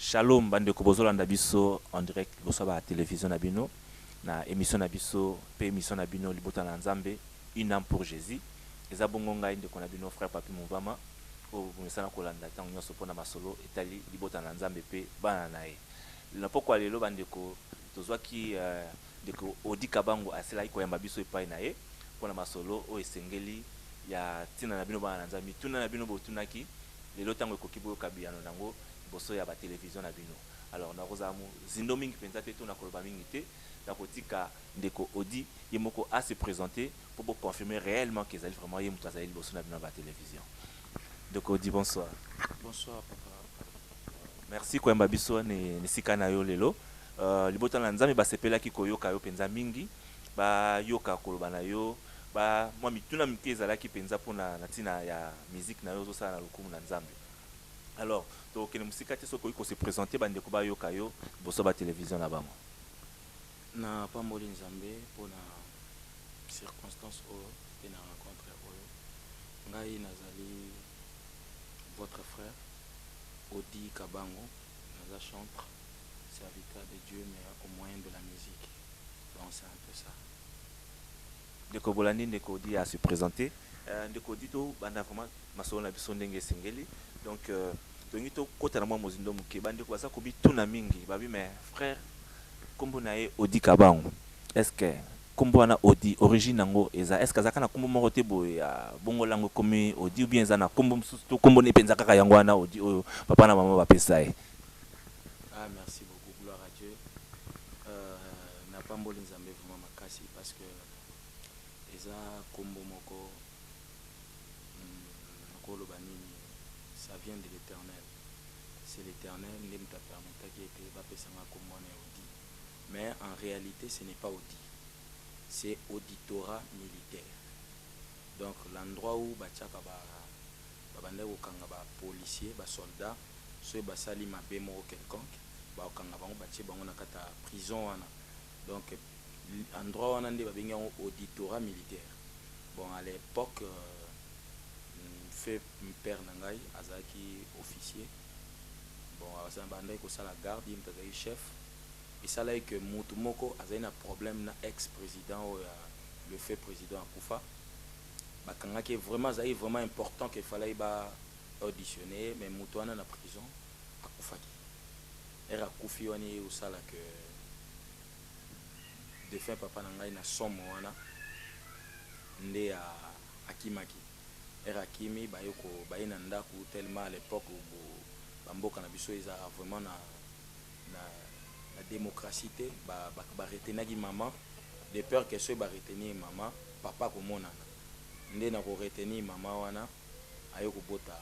Shalom bande ko bozolanda biso en direct liboso ba télévision na bino na émission na biso pe émission na bino libota na Nzambe une âme pour Jésus. Eza bongo ngai ndeko na bino frère Papi Muvama o bomesana kolanda tango nyonso pona masolo etali libota na Nzambe pe bana na ye. Na pokwa lelo bande ko tozwaki ndeko Odi Kabango asela koyamba biso epai na ye pona masolo o esengeli ya tina na bino bana na Nzambe tuna na bino botunaki lelo tango ekoki boyoka biyano nango boso ya ba télévision na bino. Alors na rozamu zindo mingi penza te to na koloba mingi te na kotika ndeko Odi yemoko a se présenter pour confirmer réellement que zali vraiment yemu tazali boso na bino ba télévision. Donc Odi bonsoir. Bonsoir papa. Merci ko yamba biso ne sika na yo lelo. Libota na Nzambe ba sepela ki koyoka yo penza mingi ba yoka koloba na yo ba moi mituna mike ezalaki penza pona na tina ya musique na yo zo sala na lokumu na Nzambe. Alors, donc il faut se présenter bande ko ba yoka yo boso ba télévision na bango. Na pamboli Nzambe pour na circonstance o et na rencontre oyo. Ngai nazali votre frère Odi Kabango, naza chantre, serviteur de Dieu mais au moyen de la musique. Donc c'est un peu ça. Ndeko Bolandi ndeko Odi a se présenter. Ndeko Odi to banda vraiment masolo na biso ndenge sengeli. Donc tongi to kota na mwa mozindo muke bande ko basa ko bituna mingi babi mais frère kombo na ye Odi Kabango. Est-ce que kombo na Odi origine nango eza est-ce que zaka na kombo moko te boye ya bongo lango komi Odi ou bien za na kombo mususu to kombo ne penza kaka yango na Odi oyo papa na mama ba pesa ye. Ah merci beaucoup, gloire à Dieu. Na pamboli Nzambe vraiment makasi parce que eza kombo moko koloba nini ça vient de l'Éternel. C'est l'Éternel qui m'a permis qui était va passer comme moi Odi. Mais en réalité ce n'est pas Odi. C'est auditorat militaire. Donc l'endroit où bachaka bande okanga ba policier, ba soldat, ceux basali mabe moko quelconque, ba okanga bango batie bango na kata prison wana. Donc endroit wana nde babengi auditorat militaire. Bon à l'époque fait père nangai azaki officier. Bon ça bandai ko sala garde im tazaki chef et ça là que mutu moko azai na problème na ex-président ou le fait président akufa bakanga qui vraiment azai vraiment important qu'il fallait ba auditionner mais mutu wana na prison akufa ki era kufi wani au sala que de fait papa nangai na somo wana nde akimaki era kimi bayoko bayina ndaku tellement à l'époque où bamboka na biso eza vraiment na démocratie ba retenaki maman de peur que ceux ba retenir maman papa ko monana nde na ko retenir maman wana ayoko bota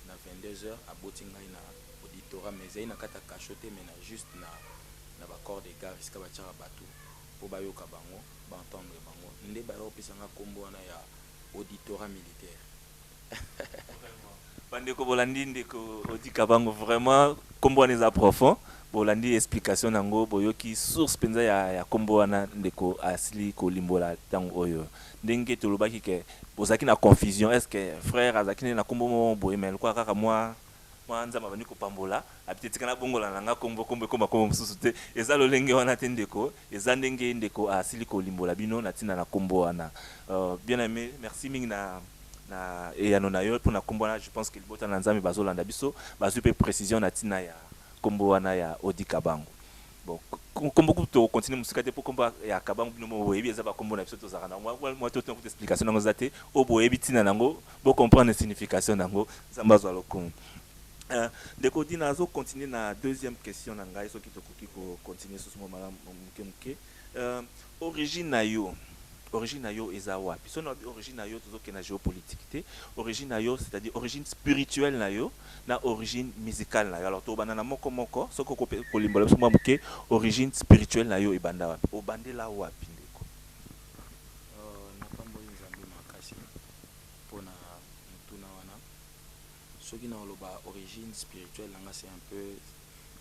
na 22h aboti ngai na auditorat mais zaina kata cachoté mais na juste na ba corps de gare iska ba tchara bato po bayoka bango ba entendre bango nde ba opesa nga kombo wana ya auditorat militaire. Bande ko Bolandi ndeko Odi Kabango vraiment kombo wana profond Bolandi explication nango boyoki source penza ya kombo wana ndeko asili ko limbola tango oyo ndenge tolobaki ke bozaki na confusion est-ce que frère azaki na kombo mo boye mais kwa kaka moi nzama bani ko pambola apeti kana bongola nanga kombo mususu te eza lolenge wana te ndeko eza ndenge ndeko asili ko limbola bino na tina na kombo wana. Bien aimé, merci mingi na et anona yo pour na kombo wana. Je pense que libota na Nzambe bazolanda biso bazu pe précision na tina ya kombo wana ya Odi Kabango. Bon kombo ko continue musika te pour kombo ya Kabango bino mo boyebi eza ba kombo na biso to zaka na moi to toute explication nango zate o boyebi tina nango bo comprendre signification nango Nzamba zo lokumu. Ndeko Odi nazo continuer na deuxième question na ngai so kitokoki ko continuer sur ce moment muke origine na yo. Origine na yo eza wapi? So na origine na yo tozoke na géopolitique te. Origine na yo c'est-à-dire origine spirituelle na yo na origine musicale na yo. Alors to banana moko soko ko limbola so muke origine spirituelle na yo ebanda wapi? Obandela wapi ndeko? Na pamboli Nzambe makasi pona mutuna wana. Soki na oloba origine spirituelle nga c'est un peu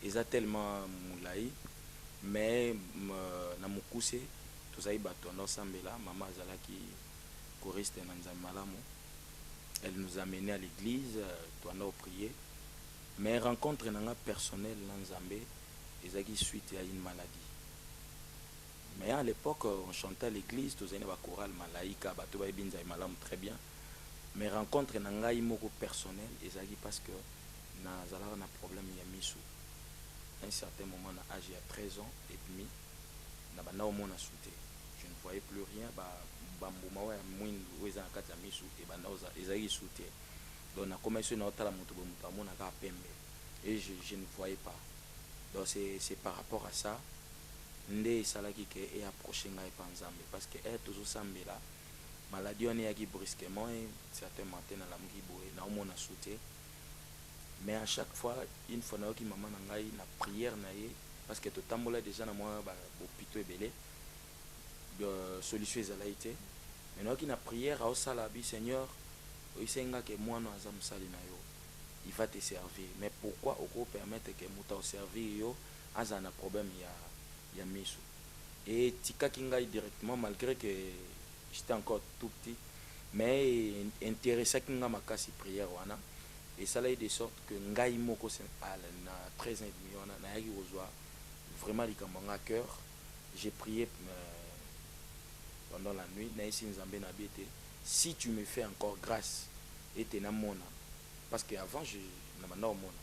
eza tellement moulai mais na mukuse tozai bato na sambela mama azalaki choriste na Nzambe malamu. Elle nous a menés à l'église, toi on a prié mais rencontre nanga personnelle na Nzambe ezaki suite à une maladie. Mais à l'époque on chantait à l'église, tous les chorale malaika, bato ba binza malam très bien. Mais rencontre nanga imoko personnel ezaki parce que na zalaka na problème ya misu. À un certain moment na âge à 13 ans et demi na banda au mona souté. Je ne voyais plus rien bambuma wa mwindu weza na kati ya misu et banda ezaki souté. Donc na commencé na otala mutu mona ka pembe et je ne voyais pas. Donc c'est par rapport à ça nde salaki ke et approcher ngai pa Nzambe parce que toujours sambela maladie on yaki brusquement et certains matins na la muki boé na omona souté. Mais à chaque fois une fois na ki maman na ngai na prière na ye parce que to tambola déjà na moi ba hôpital belé solution ezala été mais na ki na prière au sala bi Seigneur oisenga ke mwana aza musali na yo il va te servir mais pourquoi oko permettre que muta au servir yo aza na problème ya miso et tika kinga directement malgré que j'étais encore tout petit mais intéressé kinga makasi prière wana et ça l'a de sorte que ngai moko na 13 ans et demi wana na yaki ozwa vraiment likambo à cœur. J'ai prié pendant la nuit na esi Nzambe na biete si tu me fais encore grâce et te na mona parce que avant je na manda mona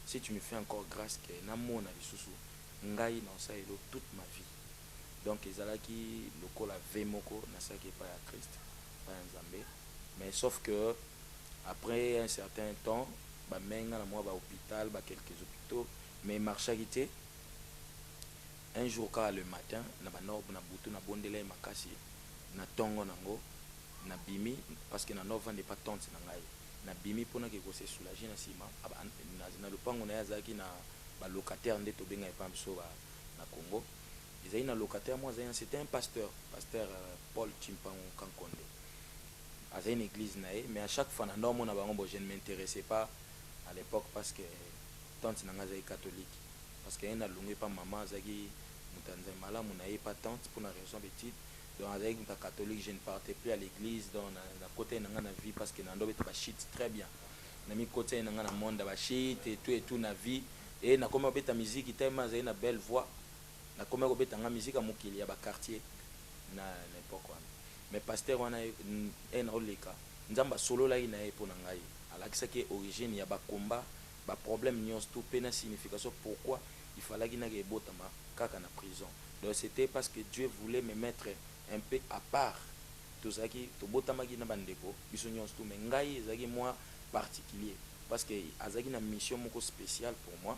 si tu me fais encore grâce que na mona lisusu ngai na osaelo toute ma vie. Donc ezalaki lokola ve moko na saki pa ya Christ pa Nzambe mais sauf que après un certain temps ba menga na moi ba hôpital ba quelques hôpitaux mais marchagité un jour quand le matin na banda na butu na bondela makasi na tongo nango na bimi parce que na nova n'est pas tante na ngai na bimi pona ke ko se soulager na sima na lopango na yazaki na ba locataire nde to benga epa biso ba na Congo ils avaient un locataire moi c'était un pasteur Paul Chimpango Kankonde à une église naé mais à chaque fois na norme na bango je ne m'intéressais pas à l'époque parce que tante na ngai catholique parce que na lungu pas maman zaki mutanza malamu na pas tante pour une raison petite donc avec un catholique je ne partais plus à l'église dans la côté na na vie parce que na ndo ba shit très bien na mi côté na na monde ba shit et tout na vie et na comme beta musique tellement za une belle voix na comme ko beta nga musique à mokili ya ba quartier na l'époque mais pasteur wana en oleka nzamba solo la ina pour na ngai alakisa ki origine ya ba combat ba problème nyos tout pena signification pourquoi il fallait qu'il n'ait pas kaka na prison. Donc c'était parce que Dieu voulait me mettre un peu à part. Tout ça qui to botama ki na bandeko biso nyos tout mais ngai ezaki moi particulier parce que azaki na mission moko spéciale pour moi.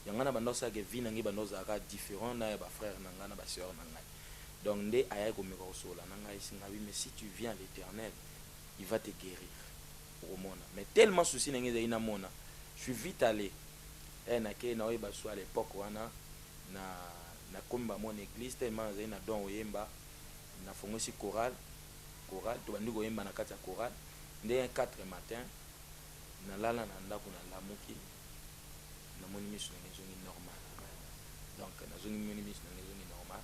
Yanga na bando sa ke vie na ngi bando za ka différent na ba frère na nga na ba sœur na ngai. Donc ndé aya ko me ko sola na ngai singa oui mais si tu viens à l'Éternel, il va te guérir. Pour mona. Mais tellement souci na ngi za ina mona. Je suis vite allé na ke na oyeba so à l'époque wana na komba mon église tellement za ina don oyemba na fongosi chorale to bandi ko yemba na kati ya chorale ndé 4 matin na lala na ndako na lamuki na moni misu na zongi normal donc na zongi moni misu na zongi normal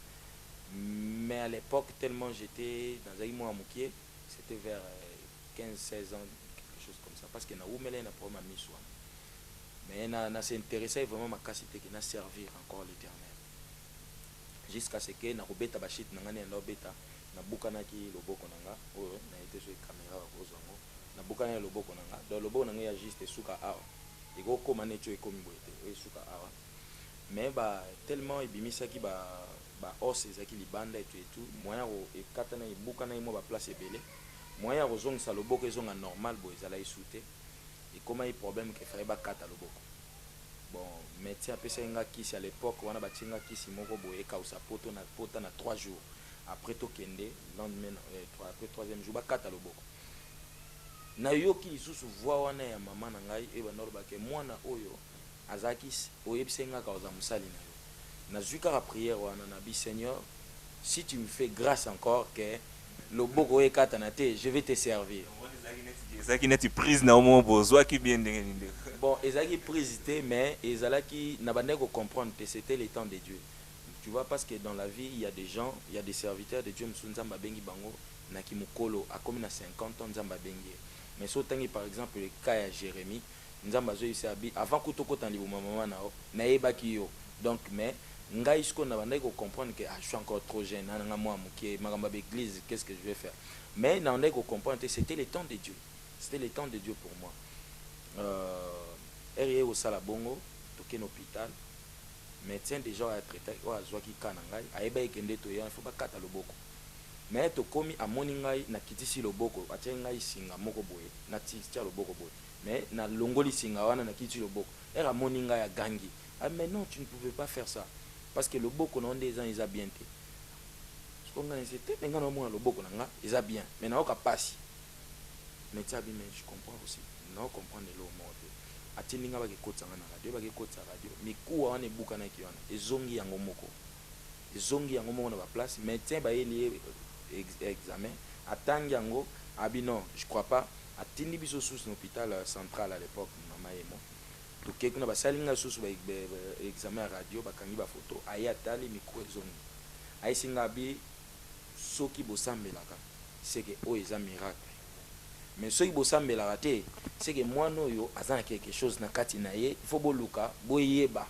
mais à l'époque tellement j'étais dans un mois mukié c'était vers 15-16 ans quelque chose comme ça parce que na umele na problème misu mais na s'intéressait vraiment ma capacité qui na servir encore l'Éternel jusqu'à ce que na robeta bashit na ngani na robeta na bukana ki loboko nanga oyo na été sur caméra ko zongo na bukana loboko nanga do loboko nanga ya juste suka awa iko koma necho ikomi boete o suka awa mais ba tellement ebimisa ki ba os ezaki libanda et tout moyen ko ekata na bukana mo ba place ebele moyen ko zonga loboko ezonga normal bo ezala isute et comment il problème que fallait ba kata loboko bon métier après ça nga kisi à l'époque wana ba tinga kisi moko boye ka usa poto na 3 jours après to kende lendemain après 3e jour ba kata loboko na yoki lisusu voix wana ya mama na ngai e banor ba ke mwana oyo azakis oyebsenga ka oza musali na yo na zuka la prière wana na bi Seigneur si tu me fais grâce encore que loboko e kata na te je vais te servir. Ezaki neti prise na omo bozwa ki bien ndenge. Bon, ezaki prise mais ezalaki na bande ko comprendre que c'était le temps de Dieu. Tu vois parce que dans la vie il y a des gens, il y a des serviteurs de Dieu msunzamba bengi bango na kimukolo a comme na 50 ans nzamba bengi. Mais so tangi par exemple le cas à Jérémie, nzamba zo isi abi avant kutokota libuma mama na o na yebaki yo. Donc mais ngai ce qu'on a bandai ko comprendre que je suis encore trop jeune nanga moi mukie magamba d'église, qu'est-ce que je vais faire. Mais na ndai ko comprendre que c'était le temps de Dieu. C'était le temps de Dieu pour moi. RIE au sala bongo toke l'hôpital. Médecin déjà a traité o azwaki kana ngai ayeba ekende to ya faut pas kata loboko. Mais to komi amoni ngai na kitisi loboko atie ngai singa moko boye na tia loboko boye. Mais na longoli singa wana na kitisi loboko. Era moni ngai ya gangi. Ah mais non, tu ne pouvais pas faire ça parce que le boko non des gens ils a bien té. Ce qu'on a c'était mais ngana mo le boko nanga ils a bien. Mais na oka passe. Mais tu as bien mais je comprends aussi. Non comprendre le mot. Atininga ba ke kotsa na radio ba ke kotsa radio. Mikuwa wana ebuka na kiona. Ezongi yango moko. Ezongi yango moko na ba place médecin ba yeli examen atangi yango abi non, je crois pas. Atindi biso sous l'hôpital central à l'époque mama emo. To kekuna ba salinga sous ba examen radio ba kangi ba photo aya tali mikuwa ezongi. Ai singa bi soki bosambelaka. C'est que o eza miracle. Mais ceux qui bossent la raté, c'est que moi no yo azana quelque chose na kati na ye, il faut boluka boyeba.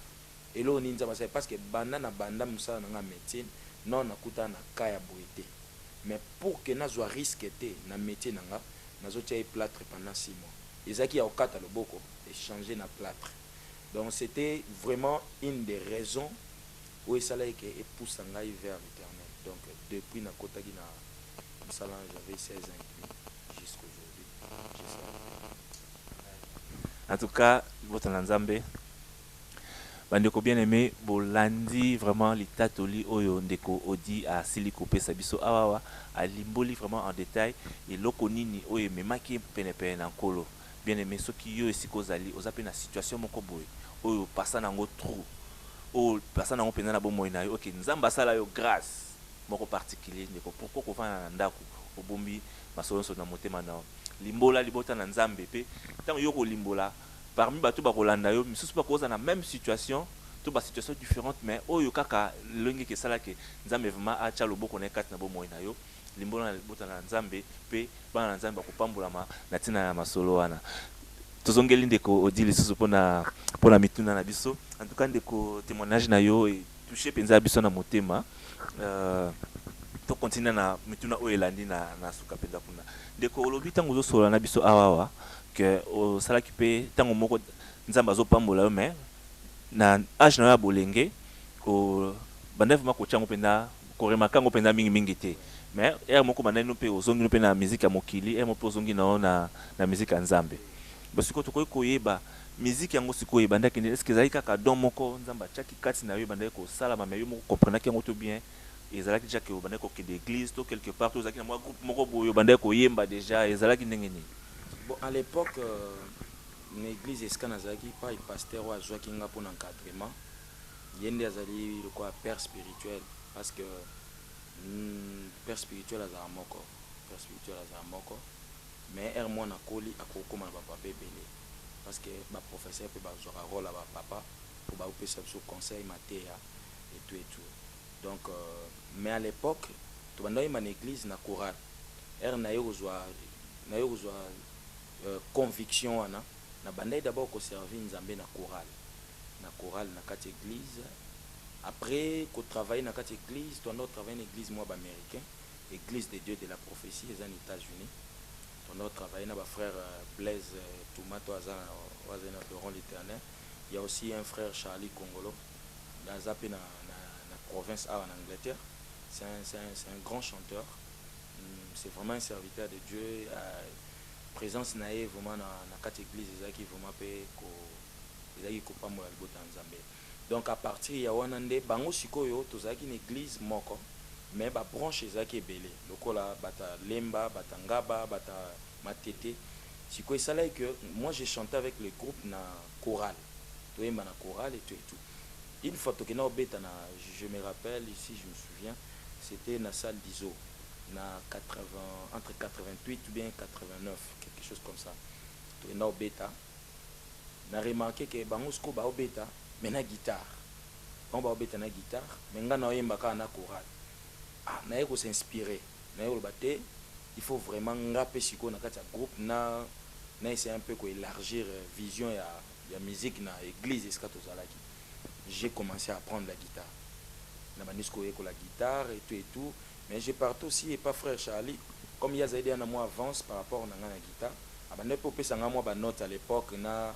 Et là on ninja parce que banda na banda musala na médecine non nakuta na kaya boité. Mais pour que na zo risque té na métier nanga, na zo tia plâtre pendant 6 mois. Ezaki ya okata le boko et changer na plâtre. Donc c'était vraiment une des raisons où ça là que pousse ngai vers l'éternel. Donc depuis na kotaki na musala j'avais 16 ans jusqu'au en tout cas, votre Nzambe, bandeko bien aimé, bolandi vraiment l'état toli oyo ndeko odi a siliko pesa biso awawa a limboli vraiment en détail et loko nini oyo memaki pene na nkolo. Bien aimé soki yo esiko zali ozape na situation moko boye oyo pasa nango trou o pasa nango pena na bomoyi na yo OK nzamba sala yo grâce moko particulier ndeko pourquoi ko vana na ndako obombi masoloso na motema na limbola libota na nzambe pe tant yo ko limbola parmi bato ba kolanda yo misusu ba koza na même situation to ba situation différente mais oyo kaka longi ke sala ke nzambe vraiment a cha loboko na kati na bomoyi na yo limbola na libota na nzambe pe bana na nzambe kopambola na tina ya masolo wana tozongeli ndeko odili susu pona mituna na biso en tout cas ndeko témoignage na yo et toucher penza biso na motema to continuer na mituna o elandi na suka penza kuna ndeko olobi tango zo sola na biso awawa que o sala ki pe tango moko nzamba zo pambola yo mais na age na ya bolenge o bandev mako chango penda ko remaka ngo penda mingi te mais moko banai no pe ozongi no pe na musique ya mokili moko ozongi na musique ya nzambe basiko to ko yeba musique yango siko yeba ndaki est-ce que zali kaka don moko nzamba chaki kati na yo bandai ko sala ma yo moko comprendre ki yango to bien ezalaki déjà que bandai ko ke d'église to quelque part to zaki na moi groupe moko boyo bandai ko yemba déjà ezalaki ndenge ni. Bon à l'époque l'église eskana zaki pas le pasteur wa joaki nga pour encadrement yende azali le quoi père spirituel parce que père spirituel azala moko mais moi na koli akokoma ba papa belé parce que ba professeur peut ba jouer rôle ba papa pour ba opesa sur conseil matéa et tout donc mais à l'époque to bandoy man église na chorale na yo conviction wana na bandai d'abord ko servir nzambe na chorale na kati église après ko travailler na kati église to ndo travailler na église moi ba américain église de Dieu de la prophétie aux États-Unis on a travaillé avec frère Blaise Toumato Azana Doron l'Éternel. Il y a aussi un frère Charlie Congolo dans la province en Angleterre. C'est un grand chanteur. C'est vraiment un serviteur de Dieu. Présence naïve vraiment dans quatre églises qui vraiment donc à partir ya wanande bango sikoyo tozaki une église moko mais ba branche ezaki belé lokola bata lemba bata ngaba bata matete sikoyo ça là que moi j'ai chanté avec le groupe na chorale toyemba na chorale et tout une fois tokena obeta na je me rappelle ici je me souviens c'était na salle d'Iso na 80 entre 88 ou bien 89 quelque chose comme ça tokena obeta na remarqué que bango siko ba obeta mais na guitare on va obeta na guitare mais nga na oyemba ka na chorale na s'inspirer na yo baté il faut vraiment ngaper siko na kati ya groupe na na essayer un peu quoi élargir vision ya musique na église esika tozalaki. J'ai commencé à apprendre la guitare. Na banisco ko la guitare et tout, mais j'ai parti aussi et pas frère Charlie comme il y a zaidi à moi avance par rapport à la guitare. Abandé pour pesa nga moi ba note à l'époque na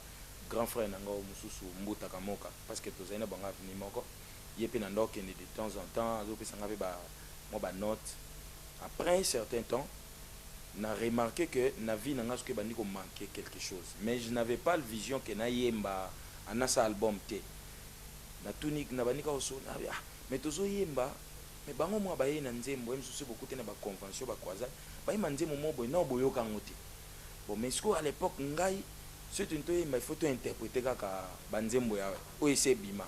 grand frère nanga mususu Mbuta Kamoka parce que tozana banga vini moko yepe na ndok de temps en temps azo pesa nga ba moi ba note. Après un certain temps n'a remarqué que na vie nanga ce que bandi ko manquer quelque chose, mais je n'avais pas la vision que na yemba anasa album té na tunique na bandi ka oso na mais tozo yemba mais bango moi ba ye na nzembo même souci beaucoup te na ba convention ba croisade ba yemba nzembo mo boy na boyo kangote. Bon mais ce à l'époque ngai c'est une toye mais faut to interpréter kaka banzembo ya OEC bima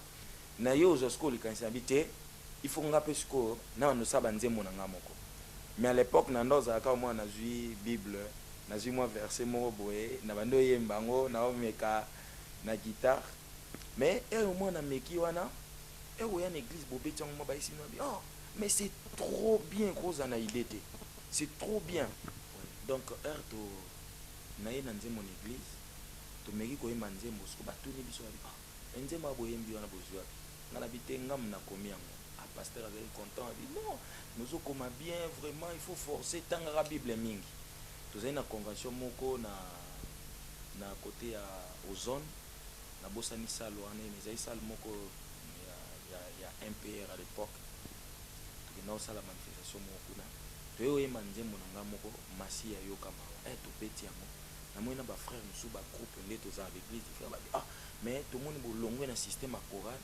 na yo zo school kanisa bité il faut ngape score na no sa banzembo na ngamoko. Mais à l'époque nando za ka moi na zui bible na zui moi verset mo boye na bando yembango na omeka na guitare mais au moins na meki wana et où y a une église bobé tiens moi ba ici oh mais c'est trop bien gros anaïdete c'est trop bien. Donc heure to naye na nzembo mon église to meki ko yemba nzembo so batuni biso ah nzembo aboyembi wana bozwa ngala bitenga mna komi yango ah pasteur avait content a dit non nous okoma bien vraiment il faut forcer tanga bible mingi tozali na convention moko na côté à ozone na bosani salle wana ezali salle moko ya MPR à l'époque tokenda osala manifestation moko kuna toyoyemba nzembo na nga moko masi ya yokama topeti yango namoni na bafrère mosusu bagroupe nde toza à l'église ah mais tomoni bolongwe na système ya choral